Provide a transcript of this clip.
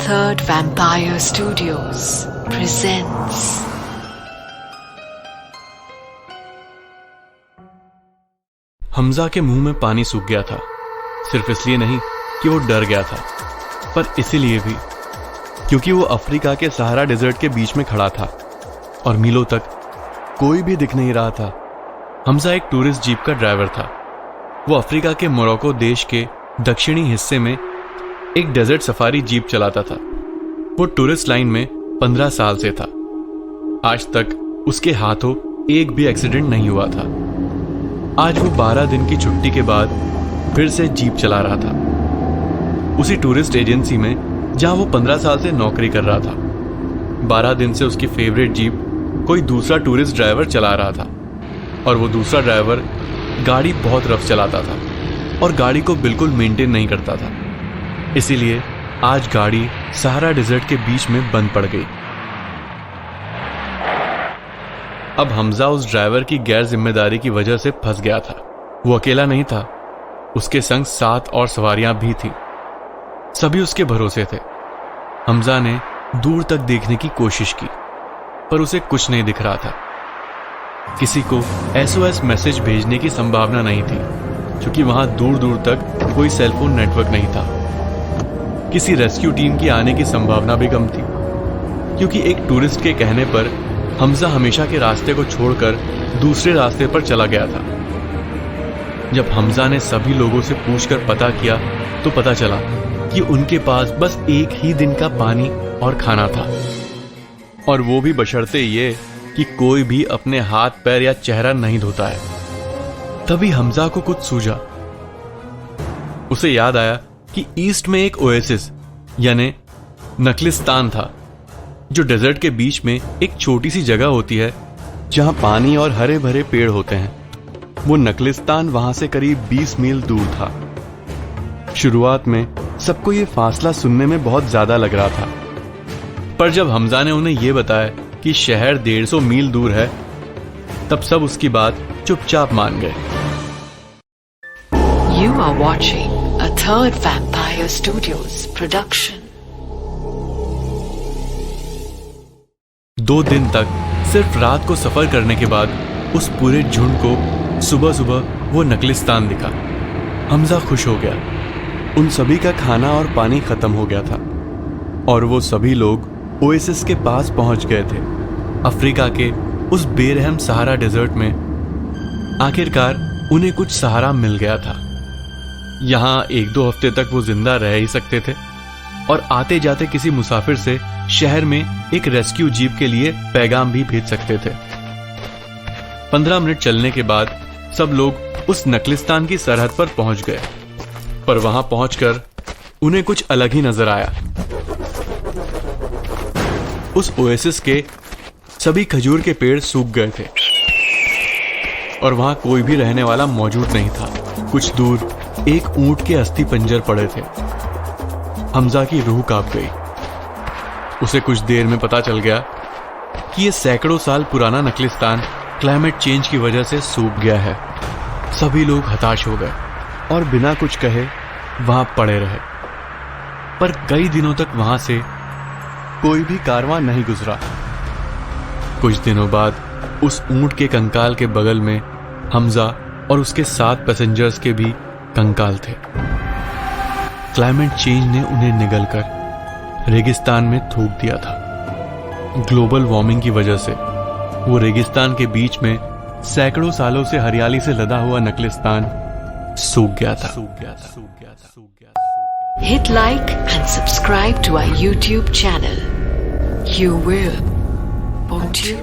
Third Vampire Studios presents Hamza के मुंह में पानी सूख गया था। सिर्फ इसलिए नहीं कि वो डर गया था, पर इसीलिए भी क्योंकि वो अफ्रीका के सहारा डेजर्ट के बीच में खड़ा था और मीलों तक कोई भी दिख नहीं रहा था। हमजा एक टूरिस्ट जीप का ड्राइवर था। वो अफ्रीका के मोरक्को देश के दक्षिणी हिस्से में एक डेजर्ट सफारी जीप चलाता था। वो टूरिस्ट लाइन में 15 साल से था। आज तक उसके हाथों एक भी एक्सीडेंट नहीं हुआ था। आज वो 12 दिन की छुट्टी के बाद फिर से जीप चला रहा था, उसी टूरिस्ट एजेंसी में जहां वो 15 साल से नौकरी कर रहा था। 12 दिन से उसकी फेवरेट जीप कोई दूसरा टूरिस्ट ड्राइवर चला रहा था और वो दूसरा ड्राइवर गाड़ी बहुत रफ चलाता था और गाड़ी को बिल्कुल मेंटेन नहीं करता था। इसीलिए आज गाड़ी सहारा डेजर्ट के बीच में बंद पड़ गई। अब हमजा उस ड्राइवर की गैर जिम्मेदारी की वजह से फंस गया था। वो अकेला नहीं था, उसके संग 7 और सवारियां भी थी। सभी उसके भरोसे थे। हमजा ने दूर तक देखने की कोशिश की, पर उसे कुछ नहीं दिख रहा था। किसी को SOS मैसेज भेजने की संभावना नहीं थी, क्योंकि वहां दूर दूर तक कोई सेलफोन नेटवर्क नहीं था। किसी रेस्क्यू टीम की आने की संभावना भी कम थी, क्योंकि एक टूरिस्ट के कहने पर हमजा हमेशा के रास्ते को छोड़कर दूसरे रास्ते पर चला गया था। जब हमजा ने सभी लोगों से पूछकर पता किया तो पता चला कि उनके पास बस एक ही दिन का पानी और खाना था, और वो भी बशर्ते ये कि कोई भी अपने हाथ पैर या चेहरा नहीं धोता है। तभी हमजा को कुछ सूझा। उसे याद आया कि ईस्ट में एक ओएसिस यानी नखलिस्तान था, जो डेजर्ट के बीच में एक छोटी सी जगह होती है जहां पानी और हरे भरे पेड़ होते हैं। वो नखलिस्तान वहां से करीब 20 मील दूर था। शुरुआत में सबको ये फासला सुनने में बहुत ज्यादा लग रहा था, पर जब हमजा ने उन्हें यह बताया कि शहर 150 मील दूर है, तब सब उसकी बात चुपचाप मान गए। You are watching a Third Vampire Studios production. 2 दिन तक सिर्फ रात को सफर करने के बाद उस पूरे झुंड को सुबह सुबह वो नखलिस्तान दिखा। हमजा खुश हो गया। उन सभी का खाना और पानी खत्म हो गया था और वो सभी लोग ओएसिस के पास पहुंच गए थे। अफ्रीका के उस बेरहम सहारा डेजर्ट में आखिरकार उन्हें कुछ सहारा मिल गया था। यहां 1-2 हफ्ते तक वो जिंदा रह ही सकते थे और आते जाते किसी मुसाफिर से शहर में एक रेस्क्यू जीप के लिए पैगाम भी भेज सकते थे। 15 मिनट चलने के बाद सब लोग उस नखलिस्तान की सरहद पर पहुंच गए, पर वहां पहुंचकर उन्हें कुछ अलग ही नजर आया। उस ओएसिस के सभी खजूर के पेड़ सूख गए थे और वहां कोई भी रहने वाला मौजूद नहीं था। कुछ दूर एक ऊंट के अस्थि पंजर पड़े थे। हमजा की रूह कांप गई। उसे कुछ देर में पता चल गया कि यह सैकड़ों साल पुराना नखलिस्तान क्लाइमेट चेंज की वजह से सूख गया है। सभी लोग हताश हो गए और बिना कुछ कहे वहां पड़े रहे, पर कई दिनों तक वहां से कोई भी कारवां नहीं गुजरा। कुछ दिनों बाद उस ऊंट के कंकाल के बगल में हमजा और उसके 7 पैसेंजर्स के भी कंकाल थे। क्लाइमेट चेंज ने उन्हें निगलकर रेगिस्तान में थूक दिया था। ग्लोबल वार्मिंग की वजह से वो रेगिस्तान के बीच में सैकड़ों सालों से हरियाली से लदा हुआ नखलिस्तान सूख गया था। Hit like and subscribe to our YouTube channel. You will, won't you?